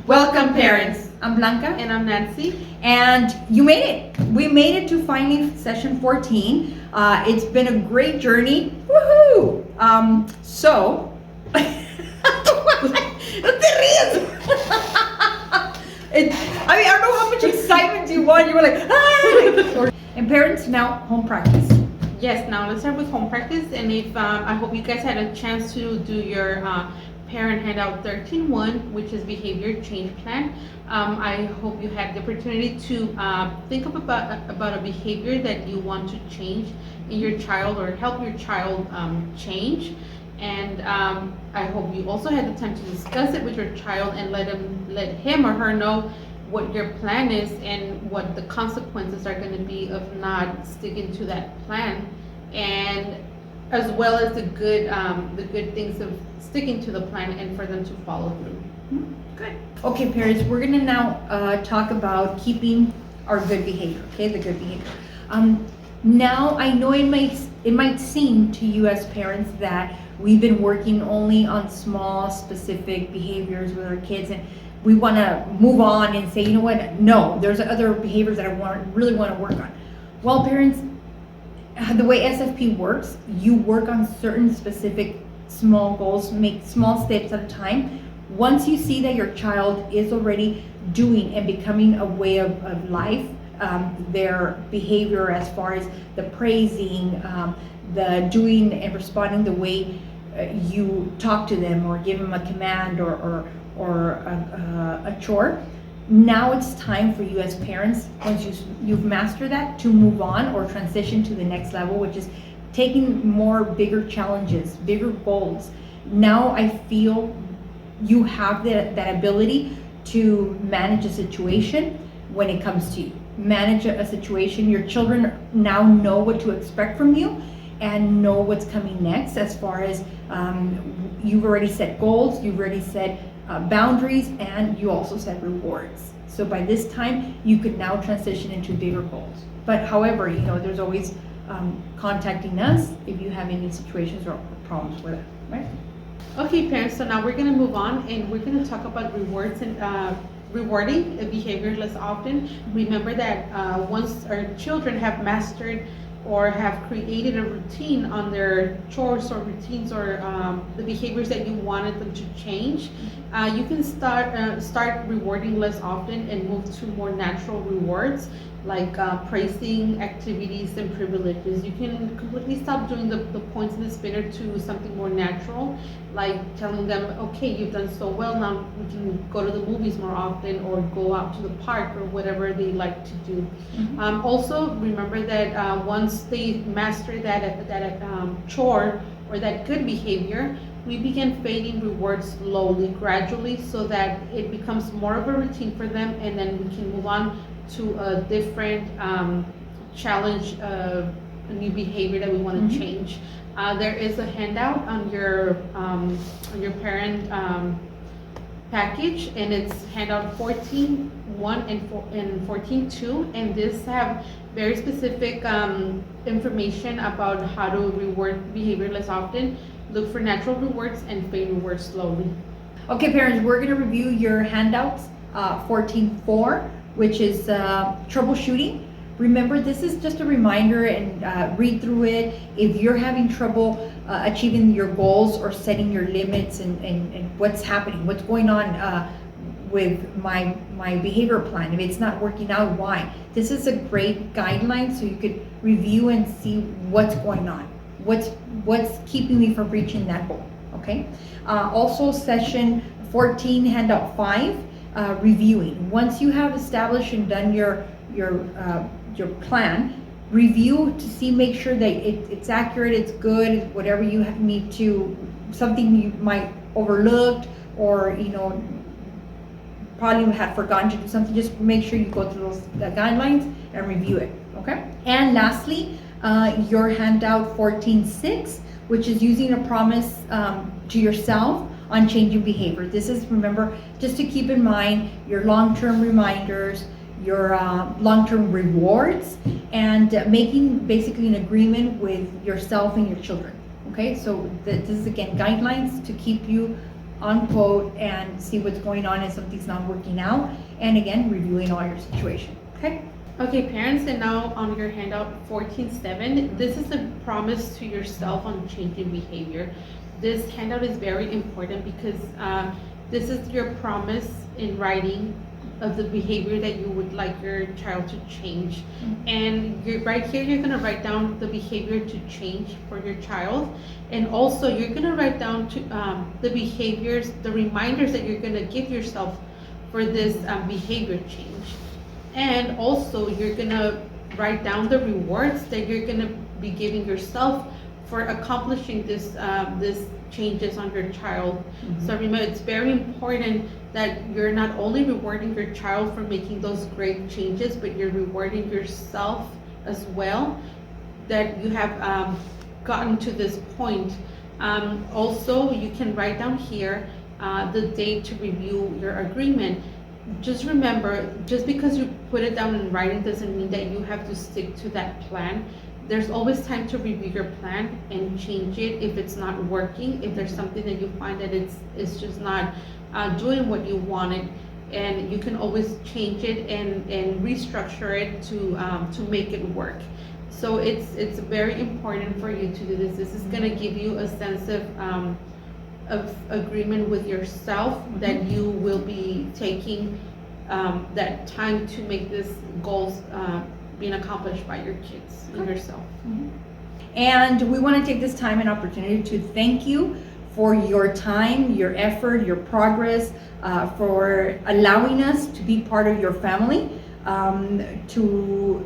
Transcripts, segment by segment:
Welcome, parents. I'm Blanca. And I'm Nancy. And you made it. We made it to finally session 14. It's been a great journey. Woohoo! So, no te rías. I don't know how much excitement you want. You were like, ah! And parents, now home practice. Yes, now let's start with home practice. And if I hope you guys had a chance to do your parent handout 13.1, which is behavior change plan. I hope you had the opportunity to think about a behavior that you want to change in your child or help your child change. And I hope you also had the time to discuss it with your child and let him or her know what your plan is and what the consequences are going to be of not sticking to that plan, and as well as the good things of sticking to the plan and for them to follow through. Good. Okay, parents, we're gonna now talk about keeping our good behavior. Okay, the good behavior. Now I know it might seem to you as parents that we've been working only on small, specific behaviors with our kids, and we want to move on and say, you know what? No, there's other behaviors that I really want to work on. Well, parents, the way SFP works, you work on certain specific small goals, make small steps at a time. Once you see that your child is already doing and becoming a way of life, their behavior as far as the praising, the doing and responding the way you talk to them or give them a command or a chore. Now it's time for you as parents, once you've mastered that, to move on or transition to the next level, which is taking more bigger challenges, bigger goals. Now I feel you have that ability to manage a situation when it comes to you. Manage a situation. Your children now know what to expect from you and know what's coming next, as far as you've already set goals, you've already set boundaries, and you also set rewards. So by this time, you could now transition into bigger goals. But however, there's always contacting us if you have any situations or problems with it, right? Okay, parents, so now we're going to move on and we're going to talk about rewards and rewarding a behavior less often. Remember that once our children have mastered or have created a routine on their chores or routines or the behaviors that you wanted them to change, you can start rewarding less often and move to more natural rewards, like praising activities and privileges. You can completely stop doing the points in the spinner to something more natural, like telling them, okay, you've done so well, now we can go to the movies more often or go out to the park or whatever they like to do. Mm-hmm. Also, remember that once they master that chore or that good behavior, we begin fading rewards slowly, gradually, so that it becomes more of a routine for them, and then we can move on to a different challenge, a new behavior that we want to mm-hmm. change. There is a handout on your parent package, and it's handout 14.1 and 14.2, and this have very specific information about how to reward behavior less often, look for natural rewards, and fade rewards slowly. Okay, parents, we're going to review your handouts 14.4, which is troubleshooting. Remember, this is just a reminder, and read through it. If you're having trouble achieving your goals or setting your limits and what's happening, what's going on with my behavior plan, if it's not working out, why? This is a great guideline so you could review and see what's going on, what's keeping me from reaching that goal. Okay. Also, session 14, handout 5, reviewing. Once you have established and done your plan, review to see, make sure that it's accurate, it's good, whatever you need to, something you might overlooked or probably had forgotten to do something, just make sure you go through those guidelines and review it. Okay. And lastly, your handout 14.6, which is using a promise to yourself on changing behavior. This is, remember, just to keep in mind your long-term reminders, your long-term rewards, and making basically an agreement with yourself and your children. Okay, so this is again guidelines to keep you unquote, and see what's going on if something's not working out. And again, reviewing all your situation, okay? Okay, parents, and now on your handout 14.7, this is a promise to yourself on changing behavior. This handout is very important because this is your promise in writing of the behavior that you would like your child to change. And right here, you're gonna write down the behavior to change for your child. And also, you're gonna write down the behaviors, the reminders that you're gonna give yourself for this behavior change. And also, you're gonna write down the rewards that you're gonna be giving yourself for accomplishing this changes on your child. So remember, it's very important that you're not only rewarding your child for making those great changes, but you're rewarding yourself as well, that you have gotten to this point. Also, you can write down here the date to review your agreement. Just remember, just because you put it down in writing doesn't mean that you have to stick to that plan. There's always time to review your plan and change it if it's not working, if there's something that you find that it's just not doing what you wanted, and you can always change it and restructure it to make it work. So it's very important for you to do this. This is gonna give you a sense of agreement with yourself that you will be taking that time to make this goals being accomplished by your kids and yourself. And we want to take this time and opportunity to thank you for your time, your effort, your progress, for allowing us to be part of your family, to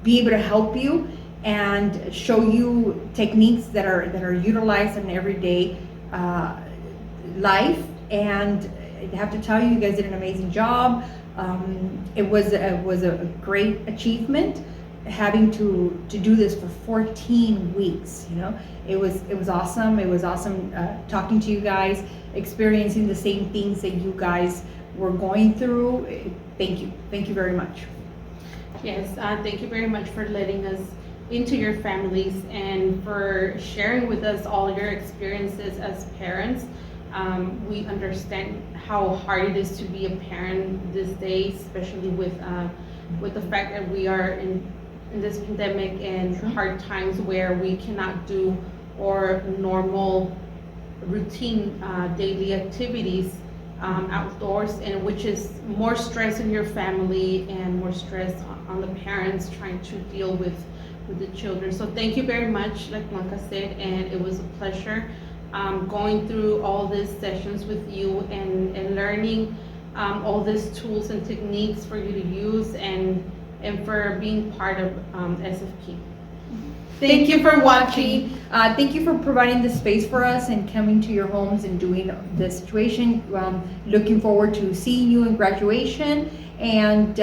be able to help you and show you techniques that are utilized in everyday life. And I have to tell you, you guys did an amazing job. It was a great achievement having to do this for 14 weeks. You know, it was awesome. It was awesome talking to you guys, experiencing the same things that you guys were going through. Thank you very much. Yes, thank you very much for letting us into your families and for sharing with us all your experiences as parents. We understand how hard it is to be a parent these days, especially with the fact that we are in this pandemic and hard times where we cannot do our normal routine daily activities outdoors, and which is more stress in your family and more stress on the parents trying to deal with the children. So thank you very much, like Blanca said, and it was a pleasure going through all these sessions with you and learning all these tools and techniques for you to use and for being part of SFP. Thank you for watching. Thank you for providing the space for us and coming to your homes and doing the situation. Looking forward to seeing you in graduation and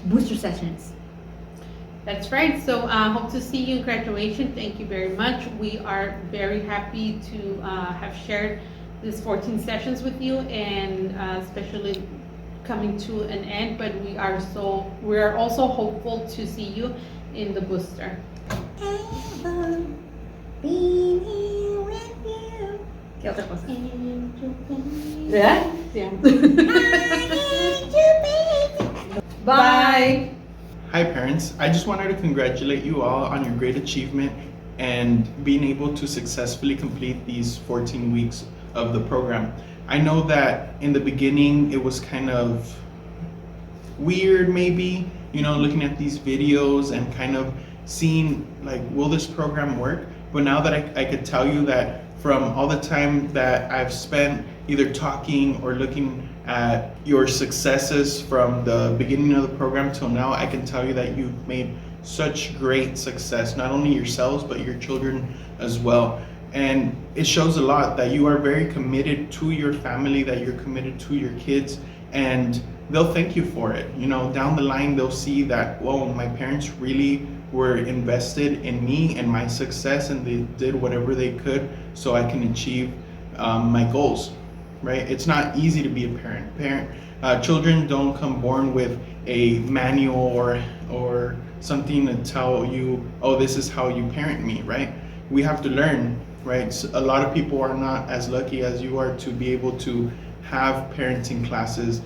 booster sessions. That's right. So hope to see you in graduation. Thank you very much. We are very happy to have shared these 14 sessions with you, and especially coming to an end. But we are also hopeful to see you in the booster. ¿Qué otra cosa? Yeah. Bye. Hi parents, I just wanted to congratulate you all on your great achievement and being able to successfully complete these 14 weeks of the program. I know that in the beginning it was kind of weird maybe, you know, looking at these videos and kind of seeing like, will this program work? But now that I could tell you that from all the time that I've spent either talking or looking at your successes from the beginning of the program till now, I can tell you that you've made such great success, not only yourselves, but your children as well. And it shows a lot that you are very committed to your family, that you're committed to your kids, and they'll thank you for it. You know, down the line, they'll see that, whoa, my parents really were invested in me and my success, and they did whatever they could so I can achieve my goals. Right? It's not easy to be a parent. Children don't come born with a manual or something to tell you, oh, this is how you parent me, right? We have to learn right? So a lot of people are not as lucky as you are to be able to have parenting classes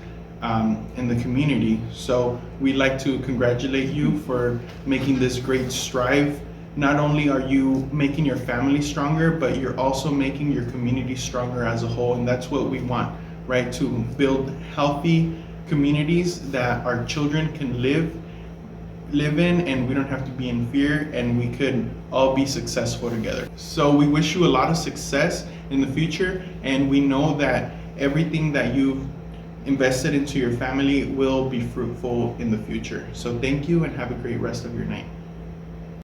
in the community. So we'd like to congratulate you for making this great strive. Not only are you making your family stronger, but you're also making your community stronger as a whole, and that's what we want, right? To build healthy communities that our children can live in, and we don't have to be in fear, and we could all be successful together. So we wish you a lot of success in the future, and we know that everything that you've invested into your family will be fruitful in the future. So thank you, and have a great rest of your night.